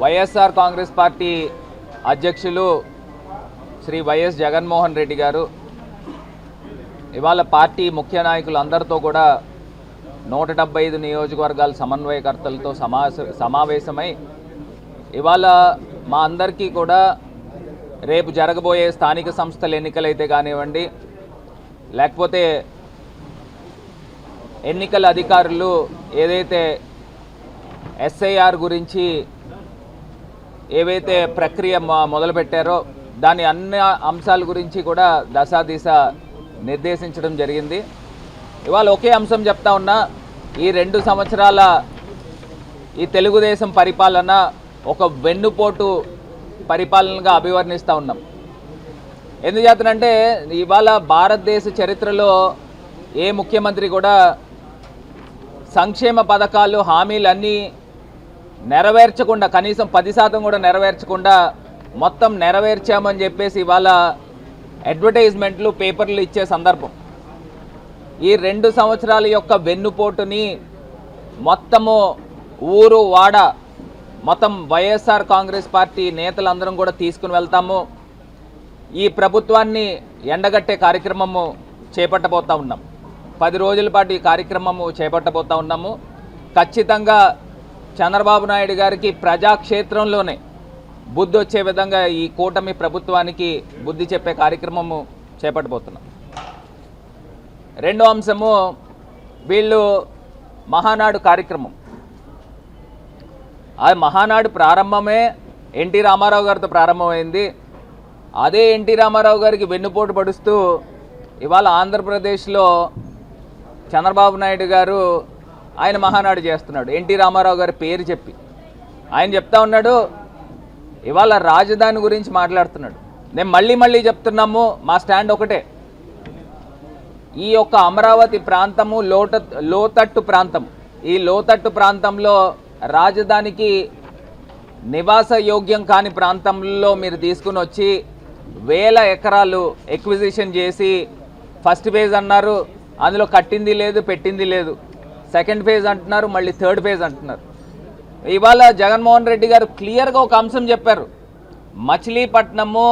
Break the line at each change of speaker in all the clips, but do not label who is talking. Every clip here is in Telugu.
వైఎస్ఆర్ కాంగ్రెస్ పార్టీ అధ్యక్షులు శ్రీ వైఎస్ జగన్మోహన్ రెడ్డి గారు ఇవాళ పార్టీ ముఖ్య నాయకులు అందరితో కూడా 175 నియోజకవర్గాల సమన్వయకర్తలతో సమావేశమై ఇవాళ మా అందరికీ కూడా రేపు జరగబోయే స్థానిక సంస్థల ఎన్నికలైతే కానివ్వండి, లేకపోతే ఎన్నికల అధికారులు ఏదైతే ఎస్ఐఆర్ గురించి ఏవైతే ప్రక్రియ మొదలుపెట్టారో దాని అన్ని అంశాల గురించి కూడా దశాదిశ నిర్దేశించడం జరిగింది. ఇవాళ ఒకే అంశం చెప్తా ఉన్నా, ఈ 2 సంవత్సరాల ఈ తెలుగుదేశం పరిపాలన ఒక వెన్నుపోటు పరిపాలనగా అభివర్ణిస్తూ ఉన్నాం. ఎందుచేతనంటే ఇవాళ భారతదేశ చరిత్రలో ఏ ముఖ్యమంత్రి కూడా సంక్షేమ పథకాలు హామీలన్నీ నెరవేర్చకుండా, కనీసం 10% కూడా నెరవేర్చకుండా మొత్తం నెరవేర్చామని చెప్పేసి ఇవాళ అడ్వర్టైజ్మెంట్లు పేపర్లు ఇచ్చే సందర్భం. ఈ 2 సంవత్సరాల యొక్క వెన్నుపోటుని మొత్తము ఊరు వాడ మొత్తం వైఎస్ఆర్ కాంగ్రెస్ పార్టీ నేతలందరం కూడా తీసుకుని వెళ్తాము. ఈ ప్రభుత్వాన్ని ఎండగట్టే కార్యక్రమము చేపట్టబోతూ ఉన్నాం. 10 రోజుల పాటు ఈ కార్యక్రమము చేపట్టబోతూ ఉన్నాము. ఖచ్చితంగా చంద్రబాబు నాయుడు గారికి ప్రజాక్షేత్రంలోనే బుద్ధి వచ్చే విధంగా ఈ కూటమి ప్రభుత్వానికి బుద్ధి చెప్పే కార్యక్రమము చేపట్టబోతున్నాం. రెండో అంశము, వీళ్ళు మహానాడు కార్యక్రమం. ఆ మహానాడు ప్రారంభమే ఎన్టీ రామారావు గారితో ప్రారంభమైంది. అదే ఎన్టీ రామారావు గారికి వెన్నుపోటు పడుస్తూ ఇవాళ ఆంధ్రప్రదేశ్లో చంద్రబాబు నాయుడు గారు ఆయన మహానాడు చేస్తున్నాడు. ఎన్టీ రామారావు గారి పేరు చెప్పి ఆయన చెప్తా ఉన్నాడు, ఇవాళ రాజధాని గురించి మాట్లాడుతున్నాడు. నేను మళ్ళీ చెప్తున్నాము, మా స్టాండ్ ఒకటే. ఈ యొక్క అమరావతి ప్రాంతము లోతట్టు ప్రాంతం. ఈ లోతట్టు ప్రాంతంలో రాజధానికి నివాస యోగ్యం కాని ప్రాంతంలో మీరు తీసుకుని వచ్చి 1000 ఎకరాలు ఎక్విజిషన్ చేసి ఫస్ట్ ఫేజ్ అన్నారు, అందులో కట్టింది లేదు పెట్టింది లేదు. సెకండ్ ఫేజ్ అంటున్నారు, మళ్ళీ థర్డ్ ఫేజ్ అంటున్నారు. ఇవాళ జగన్మోహన్ రెడ్డి గారు క్లియర్గా ఒక అంశం చెప్పారు. మచిలీపట్నము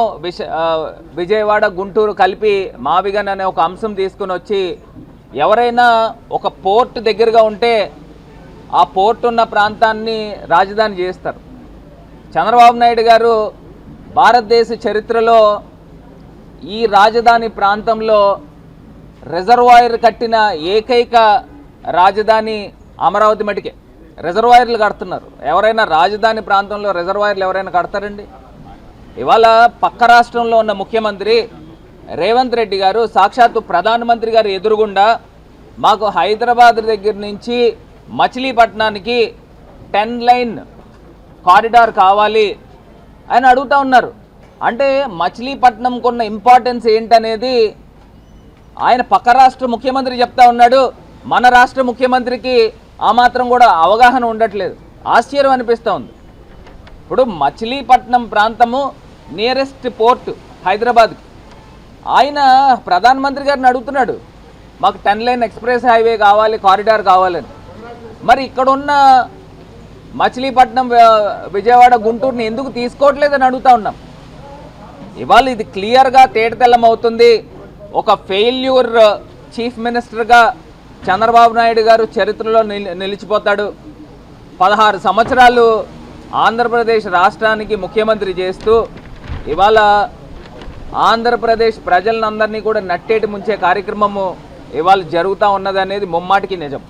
విజయవాడ గుంటూరు కలిపి మావిగన్ అనే ఒక అంశం తీసుకుని వచ్చి ఎవరైనా ఒక పోర్ట్ దగ్గరగా ఉంటే ఆ పోర్ట్ ఉన్న ప్రాంతాన్ని రాజధాని చేస్తారు. చంద్రబాబు నాయుడు గారు భారతదేశ చరిత్రలో ఈ రాజధాని ప్రాంతంలో రిజర్వాయర్ కట్టిన ఏకైక రాజధాని అమరావతి మటుకే. రిజర్వాయర్లు కడుతున్నారు. ఎవరైనా రాజధాని ప్రాంతంలో రిజర్వాయర్లు ఎవరైనా కడతారండి? ఇవాళ పక్క రాష్ట్రంలో ఉన్న ముఖ్యమంత్రి రేవంత్ రెడ్డి గారు సాక్షాత్తు ప్రధానమంత్రి గారు ఎదురుగుండా మాకు హైదరాబాద్ దగ్గర నుంచి మచిలీపట్నానికి 10 లైన్ కారిడార్ కావాలి అని అడుగుతూ ఉన్నారు. అంటే మచిలీపట్నంకు ఉన్న ఇంపార్టెన్స్ ఏంటనేది ఆయన పక్క రాష్ట్ర ముఖ్యమంత్రి చెప్తా ఉన్నాడు. మన రాష్ట్ర ముఖ్యమంత్రికి ఆ మాత్రం కూడా అవగాహన ఉండట్లేదు. ఆశ్చర్యం అనిపిస్తూ ఉంది. ఇప్పుడు మచిలీపట్నం ప్రాంతము నియరెస్ట్ పోర్ట్ హైదరాబాద్కి. ఆయన ప్రధానమంత్రి గారిని అడుగుతున్నాడు, మాకు 10 లైన్ ఎక్స్ప్రెస్ హైవే కావాలి, కారిడార్ కావాలని. మరి ఇక్కడున్న మచిలీపట్నం విజయవాడ గుంటూరుని ఎందుకు తీసుకోవట్లేదని అడుగుతూ ఉన్నాం. ఇవాళ ఇది క్లియర్గా తేటతెల్లం అవుతుంది. ఒక ఫెయిల్యూర్ చీఫ్ మినిస్టర్గా చంద్రబాబు నాయుడు గారు చరిత్రలో నిలిచిపోతాడు. 16 సంవత్సరాలు ఆంధ్రప్రదేశ్ రాష్ట్రానికి ముఖ్యమంత్రి చేస్తూ ఇవాళ ఆంధ్రప్రదేశ్ ప్రజలందరినీ కూడా నట్టేటి ముంచే కార్యక్రమము ఇవాళ జరుగుతూ ఉన్నదనేది ముమ్మాటికి నిజం.